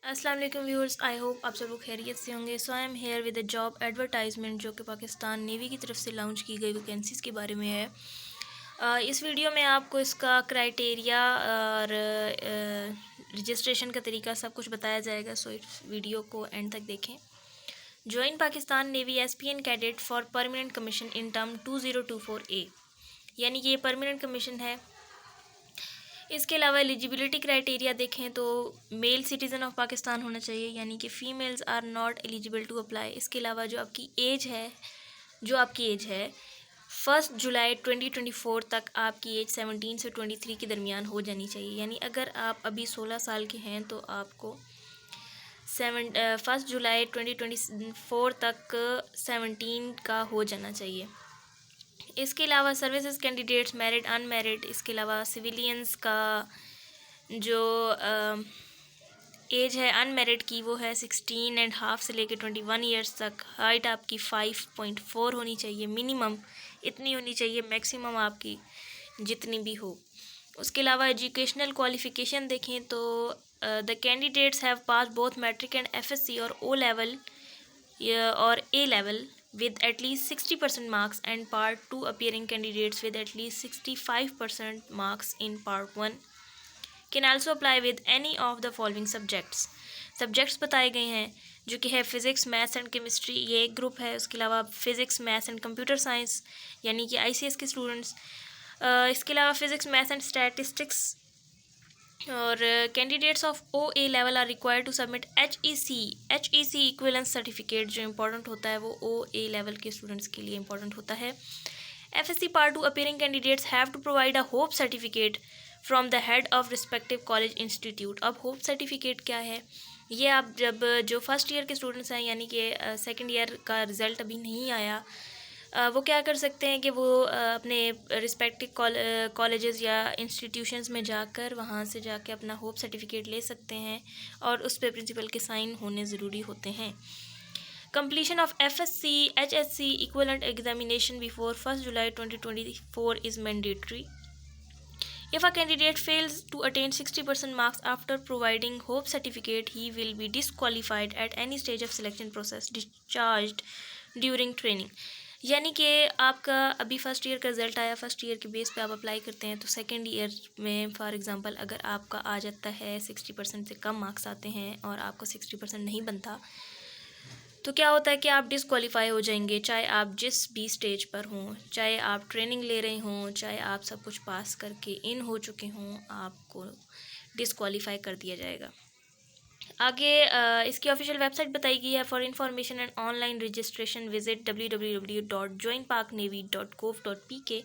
अस्सलाम वालेकुम viewers, I hope आप सब लोग खैरियत से होंगे। So I am here with a job advertisement जो कि पाकिस्तान नेवी की तरफ से लॉन्च की गई वैकेंसीज़ के बारे में है। इस वीडियो में आपको इसका क्राइटेरिया और रजिस्ट्रेशन का तरीका सब कुछ बताया जाएगा। सो इस वीडियो को एंड तक देखें। Join Pakistan navy SPN cadet for permanent commission in term 2024A, यानी कि ये परमानेंट कमीशन है। इसके अलावा एलिजिबिलिटी क्राइटेरिया देखें तो मेल सिटीज़न ऑफ पाकिस्तान होना चाहिए, यानी कि females are not eligible to apply. इसके अलावा जो आपकी एज है 1 जुलाई 2024 तक आपकी एज 17 से 23 के दरमियान हो जानी चाहिए। यानी अगर आप अभी 16 साल के हैं तो आपको 1 जुलाई 2024 तक 17 का हो जाना चाहिए। इसके अलावा सर्विसेज कैंडिडेट्स मैरिड अनमैरिड, इसके अलावा सिविलियंस का जो एज है अनमैरिड की वो है 16.5 से लेकर 21 ईयर्स तक। हाइट आपकी 5.4 होनी चाहिए, मिनिमम इतनी होनी चाहिए, मैक्सिमम आपकी जितनी भी हो। उसके अलावा एजुकेशनल क्वालिफ़िकेशन देखें तो the candidates have pass both matric and FSC और O लेवल और A level with at least 60% marks, and part 2 appearing candidates with at least 65% marks in part 1 can also apply with any of the following subjects बताए गए हैं जो कि है physics maths and chemistry, ये एक group है। उसके अलावा physics maths and computer science यानी कि ICS के स्टूडेंट्स। इसके अलावा फिज़िक्स मैथ्स एंड स्टैटिस्टिक्स। और candidates of OA level are required to submit HEC equivalence certificate. जो इंपॉर्टेंट होता है वो OA लेवल के स्टूडेंट्स के लिए इंपॉर्टेंट होता है। FSC part 2 appearing candidates have to provide a hope certificate from the head of respective college institute. अब होप सर्टिफिकेट क्या है? ये आप जब जो फर्स्ट ईयर के स्टूडेंट्स हैं, यानी कि सेकेंड ईयर का रिज़ल्ट अभी नहीं आया, वो क्या कर सकते हैं कि वो अपने रिस्पेक्टिव कॉलेजेस या इंस्टीट्यूशंस में जाकर वहाँ से जाके अपना होप सर्टिफिकेट ले सकते हैं और उस पर प्रिंसिपल के साइन होने ज़रूरी होते हैं। Completion of FSC HSC equivalent examination before 1 July 2024 is mandatory. If a candidate fails to attain 60% marks after providing hope certificate, he will be disqualified at any stage of selection process, discharged during training. यानी कि आपका अभी first year का result आया, first year के base पे आप apply करते हैं, तो सेकेंड ईयर में फॉर एग्ज़ाम्पल अगर आपका आ जाता है 60% से कम मार्क्स आते हैं और आपका 60% नहीं बनता, तो क्या होता है कि आप डिसक्वालीफाई हो जाएंगे। चाहे आप जिस भी स्टेज पर हों, चाहे आप ट्रेनिंग ले रहे हों, चाहे आप सब कुछ पास करके इन हो चुके हों, आपको डिसक्वालीफाई कर दिया जाएगा। आगे इसकी ऑफिशियल वेबसाइट बताई गई है। For information and online registration visit www.joinparknavy.gov.pk।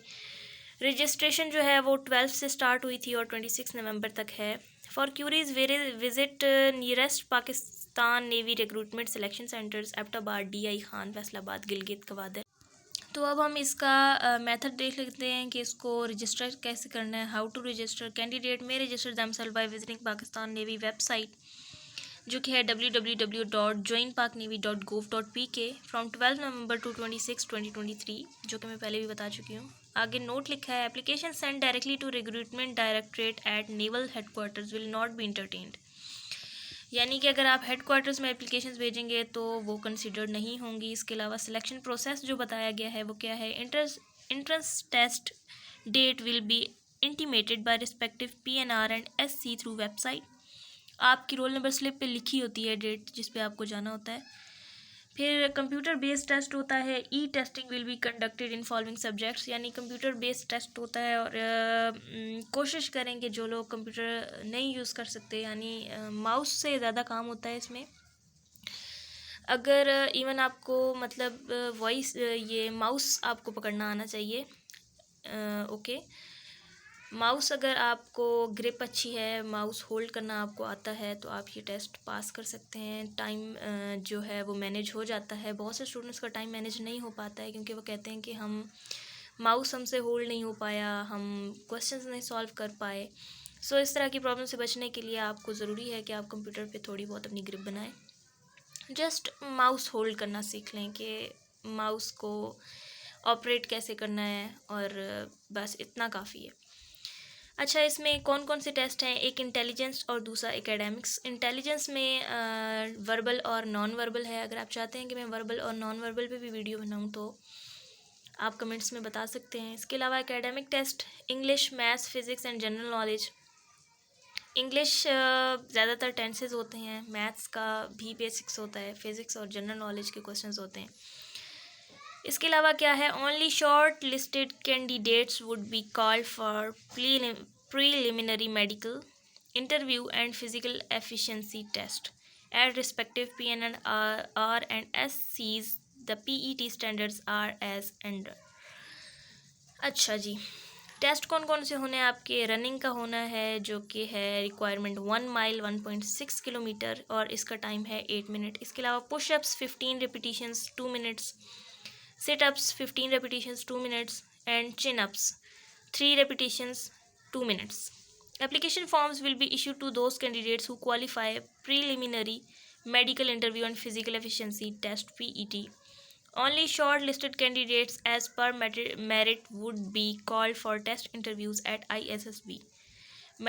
Registration जो है वो 12 से स्टार्ट हुई थी और 26 नवंबर तक है। For queries visit nearest Pakistan navy recruitment selection centers, Abbottabad, DI Khan, Faisalabad, Gilgit, Gwadar. तो अब हम इसका मेथड देख लेते हैं कि इसको रजिस्टर कैसे करना है। How to register? Candidate may register themselves by visiting Pakistan navy website जो कि है www.joinparknavy.gov.pk फ्रॉम 12 नवंबर टू 26 2023, जो कि मैं पहले भी बता चुकी हूँ। आगे नोट लिखा है, application send directly to recruitment directorate at naval headquarters will not be entertained. यानी कि अगर आप हेडक्वार्टर्स में एप्लीकेशंस भेजेंगे तो वो कंसिडर्ड नहीं होंगी। इसके अलावा सिलेक्शन प्रोसेस जो बताया गया है वो क्या है, entrance test date will be intimated by respective PNR and SC through website. आपकी रोल नंबर स्लिप पे लिखी होती है डेट जिस पे आपको जाना होता है। फिर कंप्यूटर बेस्ड टेस्ट होता है। Testing will be conducted in following subjects, यानी कंप्यूटर बेस्ड टेस्ट होता है। और कोशिश करें कि जो लोग कंप्यूटर नहीं यूज़ कर सकते, यानी माउस से ज़्यादा काम होता है इसमें। अगर इवन आपको मतलब वॉइस ये माउस आपको पकड़ना आना चाहिए, ओके। माउस अगर आपको ग्रिप अच्छी है, माउस होल्ड करना आपको आता है, तो आप ये टेस्ट पास कर सकते हैं। टाइम जो है वो मैनेज हो जाता है। बहुत से स्टूडेंट्स का टाइम मैनेज नहीं हो पाता है क्योंकि वो कहते हैं कि हम माउस हमसे होल्ड नहीं हो पाया, हम क्वेश्चंस नहीं सॉल्व कर पाए। सो इस तरह की प्रॉब्लम से बचने के लिए आपको ज़रूरी है कि आप कंप्यूटर पे थोड़ी बहुत अपनी ग्रिप बनाएं। जस्ट माउस होल्ड करना सीख लें कि माउस को ऑपरेट कैसे करना है, और बस इतना काफ़ी है। अच्छा, इसमें कौन कौन से टेस्ट हैं? एक इंटेलिजेंस और दूसरा एकेडमिक्स। इंटेलिजेंस में वर्बल और नॉन वर्बल है। अगर आप चाहते हैं कि मैं वर्बल और नॉन वर्बल पे भी वीडियो बनाऊं तो आप कमेंट्स में बता सकते हैं। इसके अलावा academic test English, maths, physics and general knowledge. English ज़्यादातर टेंसेज होते हैं, मैथ्स का भी बेसिक्स होता है, फिज़िक्स और जनरल नॉलेज के क्वेश्चंस होते हैं। इसके अलावा क्या है? Only shortlisted candidates would be called for preliminary medical interview and physical efficiency test at respective PNR and SCs. The PET standards are as under. अच्छा जी, टेस्ट कौन कौन से होने हैं आपके? रनिंग का होना है जो कि है रिक्वायरमेंट 1 माइल 1.6 किलोमीटर और इसका टाइम है 8 मिनट। इसके अलावा pushups 15 repetitions 2 minutes, sit-ups 15 repetitions 2 minutes and chin-ups 3 repetitions 2 minutes. Application forms will be issued to those candidates who qualify preliminary medical interview and physical efficiency test PET. Only shortlisted candidates as per merit would be called for test interviews at ISSB.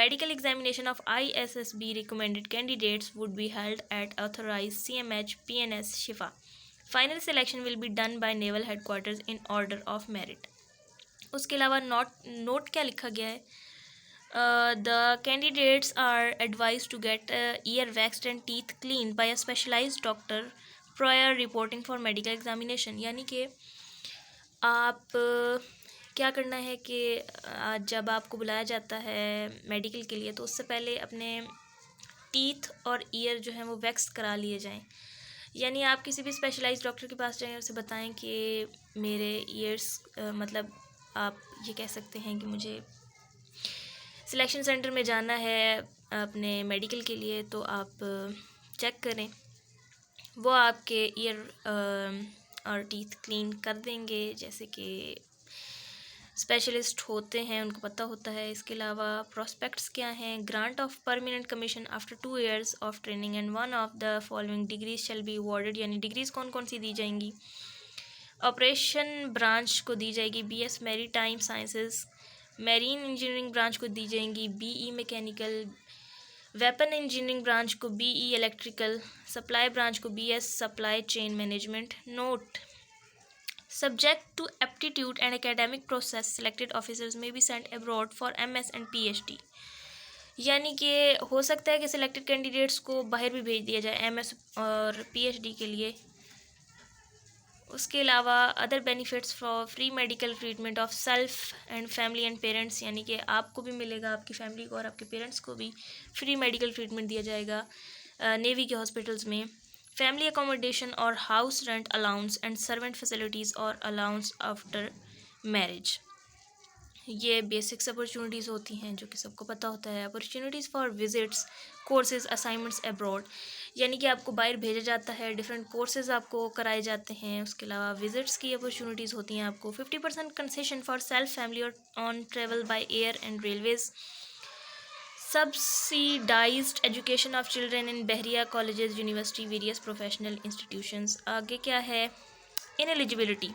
Medical examination of ISSB recommended candidates would be held at authorized CMH PNS Shifa. Final selection will be done by naval headquarters in order of merit. उसके अलावा note क्या लिखा गया है? The candidates are advise to get ear waxed and teeth clean by a specialised doctor prior reporting for medical examination. यानी कि आप क्या करना है कि जब आपको बुलाया जाता है मेडिकल के लिए तो उससे पहले अपने टीथ और ईयर जो है वो वैक्स करा लिए जाएं। यानी आप किसी भी स्पेशलाइज्ड डॉक्टर के पास जाएं, उसे बताएं कि मेरे ईयर्स मतलब आप ये कह सकते हैं कि मुझे सिलेक्शन सेंटर में जाना है अपने मेडिकल के लिए, तो आप चेक करें, वो आपके ईयर और टीथ क्लीन कर देंगे जैसे कि स्पेशलिस्ट होते हैं, उनको पता होता है। इसके अलावा प्रोस्पेक्ट्स क्या हैं? Grant of permanent commission after 2 years of training and one of the following degrees shall be awarded. यानी डिग्रीज़ कौन कौन सी दी जाएंगी? ऑपरेशन ब्रांच को दी जाएगी BS maritime sciences, marine engineering branch को दी जाएंगी BE mechanical, weapon engineering branch को BE इलेक्ट्रिकल, सप्लाई ब्रांच को BS supply chain management. Note: Subject to aptitude and academic process, selected officers may be sent abroad for MS and PhD. यानी कि हो सकता है कि सिलेक्टेड कैंडिडेट्स को बाहर भी भेज दिया जाए MS और PhD के लिए। उसके अलावा other benefits for free medical treatment of self and family and parents, यानी कि आपको भी मिलेगा, आपकी फैमिली को और आपके पेरेंट्स को भी फ्री मेडिकल ट्रीटमेंट दिया जाएगा नेवी के हॉस्पिटल्स में। फैमिली अकोमोडेशन और house rent allowance and servant facilities और अलाउंस आफ्टर मैरिज। ये बेसिक्स अपॉर्चुनिटीज़ होती हैं जो कि सबको पता होता है। Opportunities for visits, courses, assignments abroad, यानी कि आपको बाहर भेजा जाता है, डिफरेंट कोर्सेज आपको कराए जाते हैं। उसके अलावा विजिट्स की अपॉर्चुनिटीज़ होती हैं आपको। 50% कंसेशन फॉर सेल्फ फैमिली और on travel by air and Railways. Subsidized education of children in Bahria colleges, university, various professional institutions. आगे क्या है? Ineligibility.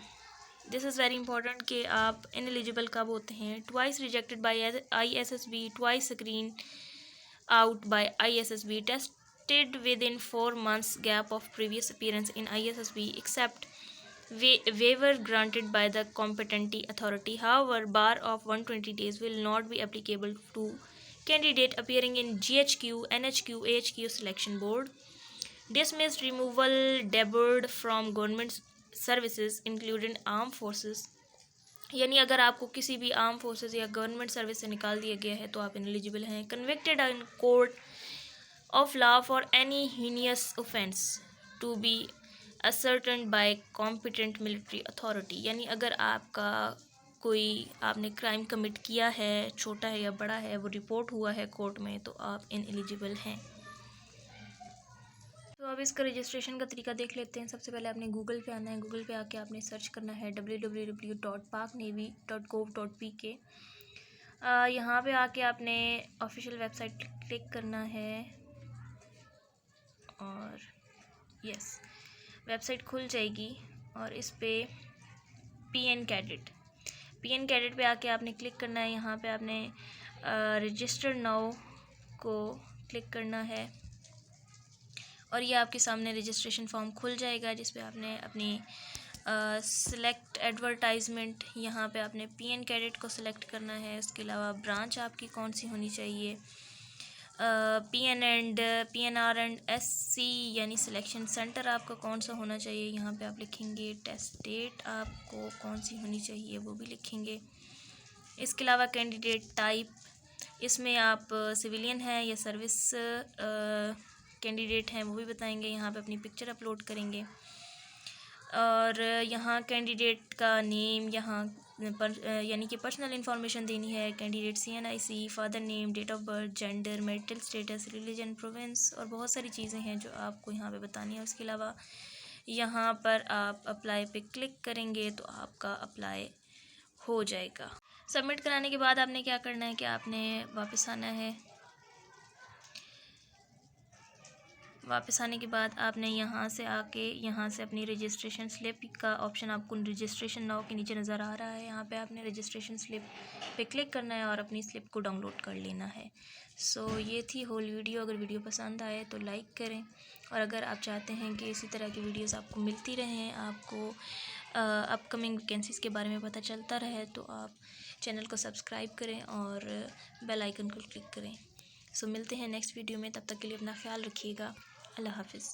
This is very important कि आप ineligible कब होते हैं? Twice rejected by ISSB, twice screened out by ISSB, tested within 4 months gap of previous appearance in ISSB, except waiver granted by the competent authority. However, bar of 120 days will not be applicable to candidate appearing in GHQ, NHQ, AHQ selection board. Dismissed, removal, debarred from government services including armed forces. यानी अगर आपको किसी भी arm forces या government service से निकाल दिया गया है तो आप इनएलिजिबल हैं। Convicted in court of law for any heinous offence to be ascertained by competent military authority, यानी अगर आपका कोई आपने क्राइम कमिट किया है, छोटा है या बड़ा है, वो रिपोर्ट हुआ है कोर्ट में, तो आप इनएलिजिबल हैं। तो अब इसका रजिस्ट्रेशन का तरीका देख लेते हैं। सबसे पहले आपने गूगल पे आना है। गूगल पे आके आपने सर्च करना है www.paknavy.gov.pk। यहाँ पे आके आपने ऑफिशियल वेबसाइट क्लिक करना है और यस, वेबसाइट खुल जाएगी और इस पे PN कैडेट पे आके आपने क्लिक करना है। यहाँ पे आपने रजिस्टर नाउ को क्लिक करना है और ये आपके सामने रजिस्ट्रेशन फॉर्म खुल जाएगा, जिस पे आपने अपनी सिलेक्ट एडवर्टाइजमेंट, यहाँ पे आपने पीएन कैडेट को सिलेक्ट करना है। उसके अलावा ब्रांच आपकी कौन सी होनी चाहिए, पीएनआर एंड एससी यानी सिलेक्शन सेंटर आपका कौन सा होना चाहिए, यहाँ पे आप लिखेंगे। टेस्ट डेट आपको कौन सी होनी चाहिए वो भी लिखेंगे। इसके अलावा कैंडिडेट टाइप, इसमें आप सिविलियन है या सर्विस कैंडिडेट हैं वो भी बताएंगे। यहाँ पे अपनी पिक्चर अपलोड करेंगे और यहाँ कैंडिडेट का नेम यहाँ पर यानी कि पर्सनल इन्फॉर्मेशन देनी है। Candidate CNIC, father name, date of birth, gender, marital status, religion, province और बहुत सारी चीज़ें हैं जो आपको यहाँ पे बतानी है। उसके अलावा यहाँ पर आप अप्लाई पे क्लिक करेंगे तो आपका अप्लाई हो जाएगा। सबमिट कराने के बाद आपने क्या करना है कि आपने वापस आना है। वापस आने के बाद आपने यहाँ से आके यहाँ से अपनी रजिस्ट्रेशन स्लिप का ऑप्शन आपको रजिस्ट्रेशन नाउ के नीचे नज़र आ रहा है, यहाँ पे आपने रजिस्ट्रेशन स्लिप पे क्लिक करना है और अपनी स्लिप को डाउनलोड कर लेना है। सो ये थी होल वीडियो। अगर वीडियो पसंद आए तो लाइक करें और अगर आप चाहते हैं कि इसी तरह की वीडियोज़ आपको मिलती रहें, आपको अपकमिंग वैकेंसीज़ के बारे में पता चलता रहे, तो आप चैनल को सब्सक्राइब करें और बेल आइकन को क्लिक करें। सो मिलते हैं नेक्स्ट वीडियो में, तब तक के लिए अपना ख्याल रखिएगा। अल्लाह हाफ़िज़।